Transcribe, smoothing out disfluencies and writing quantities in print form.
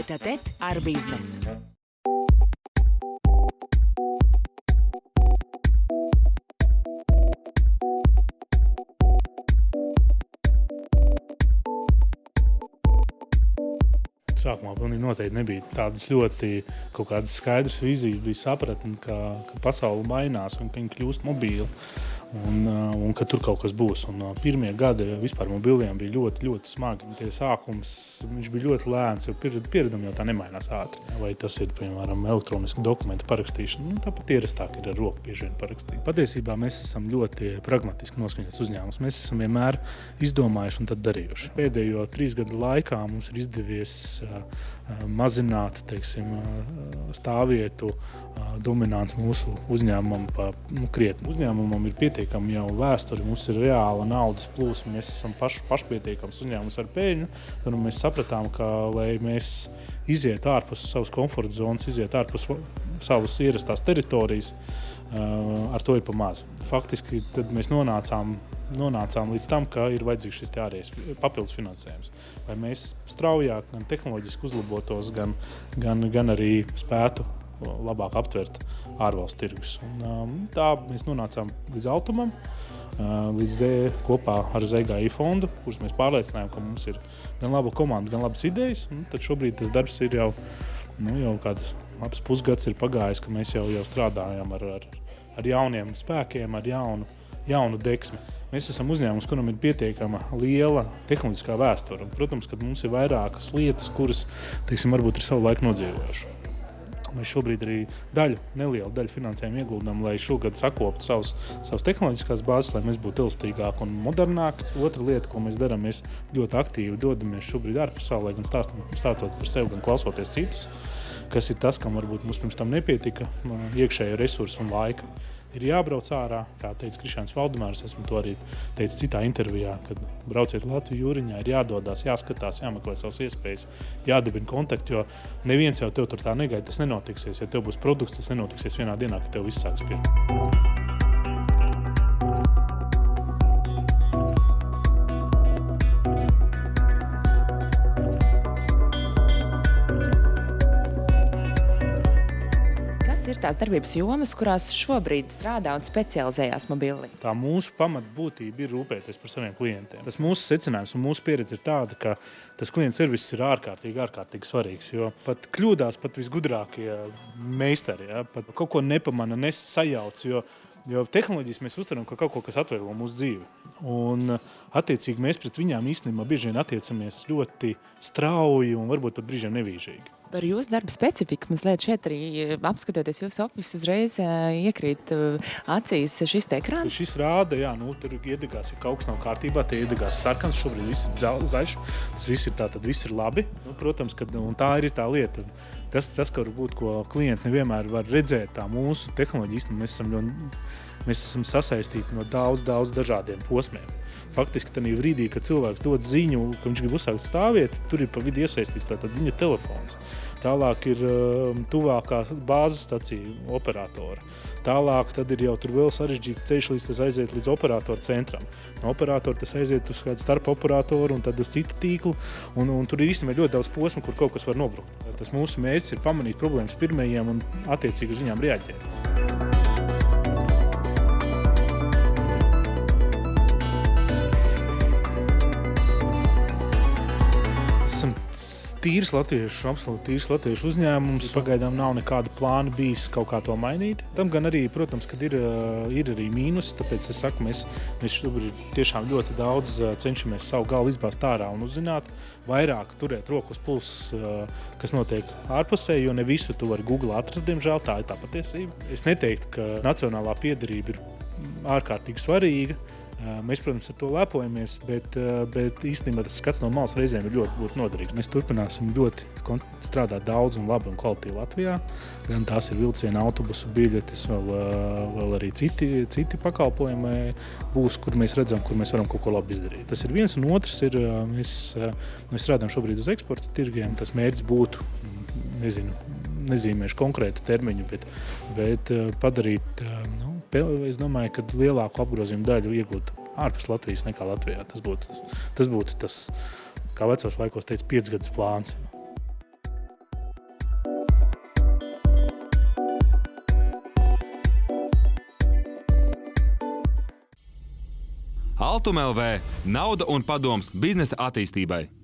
Tete-a-tete ar biznesu. Sākumā pilnīgi noteikti nebija tādas ļoti kaut kādas skaidras vīzijas, bija sapratni, ka pasaule mainās un ka viņi kļūst mobīli un ka tur kaut kas būs. Un pirmie gadi vispār mobiliem bija ļoti, ļoti smagi. Tie sākums, viņš bija ļoti lēns, jo pieredumi jau tā nemainās ātri. Vai tas ir, piemēram, elektroniski dokumenti parakstīšana, tāpat ierastāk ir ar roku bieži vien parakstīt. Patiesībā mēs esam ļoti pragmatiski noskaņots uzņēmums. Mēs esam vienmēr izdomājuši un tad darījuši. Pēdējo 3 gadu laikā mums ir izdevies mazināt, teiksim, stāvvietu dominants mūsu uzņēmumam krietni. Uzņēmumam ir pietiekami jau vēsturi, mums ir reāla naudas plūsma, mēs esam pašpietiekams uzņēmums ar peļņu, tad mēs sapratām, ka, lai mēs iziet ārpus savas komforta zonas, iziet ārpus savas ierastās teritorijas, ar to ir pa maz. Faktiski tad mēs nonācām līdz tam, ka ir vajadzīgs šis ārējais papildus finansējums. Lai mēs straujāk, gan tehnoloģiski uzlabotos, gan arī spētu labāk aptvert ārvalstu tirgus. Tā mēs nonācām līdz Altumam, kopā ar ZGI fondu, kurus mēs pārliecinājām, ka mums ir gan laba komanda, gan labas idejas. Tad šobrīd tas darbs ir jau kāds labs pusgads ir pagājis, ka mēs jau strādājam ar jauniem spēkiem, ar jaunu deksmi. Mēs esam uzņēmums, kuram ir pietiekama liela tehnoloģiskā vēsture. Protams, ka mums ir vairākas lietas, kuras, varbūt ir savu laiku nodzīvojuši. Mēs šobrīd arī nelielu daļu finansējumu ieguldām, lai šogad sakoptu savas tehnoloģiskās bāzes, lai mēs būtu elastīgāki un modernāki. Otra lieta, ko mēs darām, mēs ļoti aktīvi dodamies šobrīd ārpasaulē, gan stāstot par sevi, gan klausoties citus, kas ir tas, kam varbūt mums pirms tam nepietika iekšējo resursu un laika. Ir jābrauc ārā, kā teica Krišjāns Valdemārs, esmu to arī teicis citā intervijā, kad brauciet Latviju jūriņā, ir jādodās, jāskatās, jāmeklē savas iespējas, jādibina kontakti, jo neviens jau tev tur tā negaida, tas nenotiksies. Ja tev būs produkts, tas nenotiksies vienā dienā, ka tev viss sāks pirkt. Ir tās darbības jomas, kurās šobrīd strādā un specializējās mobili? Tā mūsu pamatbūtība ir rūpēties par saviem klientiem. Tas mūsu secinājums un mūsu pieredze ir tāda, ka tas klienta servis ir ārkārtīgi svarīgs, jo pat kļūdās pat visgudrākie meistari, pat kaut ko nepamana, nesajauc, jo tehnoloģijas mēs uztveram kā kaut ko, kas atvieglo mūsu dzīvi. Un attiecīgi mēs pret viņām īstenībā bieži vien attiecamies ļoti strauji un varbūt pat brīžiem nevīžīgi. Par jūsu darba specifiku mazliet šeit arī apskatoties jūsu ofisu uzreiz iekrīt acīs šis te ekrāns. Šis rāda, tur iedegās, ja kaut kas nav kārtībā, tie iedegās sarkans, šobrīd viss ir zaļš, tas viss ir tā, tad viss ir labi. Protams, un tā ir tā lieta. Tas, ka varbūt, ko klienti nevienmēr var redzēt, tā mūsu tehnoloģija, mēs esam sasaistīti no daudz dažādiem posmiem. Faktiski tajā brīdī, kad cilvēks dod ziņu, ka viņš grib uzsākt stāvvietu, tur ir pa vidu iesaistīts tātad viņa telefons. Tālāk ir tuvākā bāzes stacija operatora. Tālāk tad ir jau tur vēl sarežģīts ceļš, līdz tas aiziet līdz operatora centram. No operatora tas aiziet uz kādu starp operatoru un tad uz citu tīklu. Un tur ir īstenībā ļoti daudz posmu, kur kaut kas var nobrukt. Tas mūsu mērķis ir pamanīt problēmas pirmajiem un attiecīgi uz viņām reaģēt. Absolūti tīrs latviešu uzņēmums. Pagaidām nav nekāda plāna bijis kaut kā to mainīt. Tam gan arī, protams, kad ir arī mīnus, tāpēc es saku, mēs šobrīd tiešām ļoti daudz cenšamies savu galvu izbāzt ārā un uzzināt, vairāk turēt roku uz pulsa, kas notiek ārpusē, jo ne visu tu vari Google atrast, diemžēl, tā ir tā patiesība. Es neteiktu, ka nacionālā piederība ir ārkārtīgi svarīga. Mēs, protams, ar to lepojamies, bet īstenībā tas skats no malas reizēm ir ļoti noderīgs. Mēs turpināsim ļoti strādāt daudz un labi un kvalitīvi Latvijā. Gan tās ir vilciena, autobusu biļetes, vēl arī citi pakalpojumi būs, kur mēs redzam, kur mēs varam kaut ko labi izdarīt. Tas ir viens, un otrs ir, mēs strādājam šobrīd uz eksporta tirgiem. Tas mērķis būtu, nezīmēšu konkrētu termiņu, bet padarīt, es domāju, ka lielāku apgrozījumu daļu iegūt ārpus Latvijas nekā Latvijā. Tas būtu tas, kā vecos laikos teica, 5 gadus plāns. Altum LV nauda un padoms biznesa attīstībai.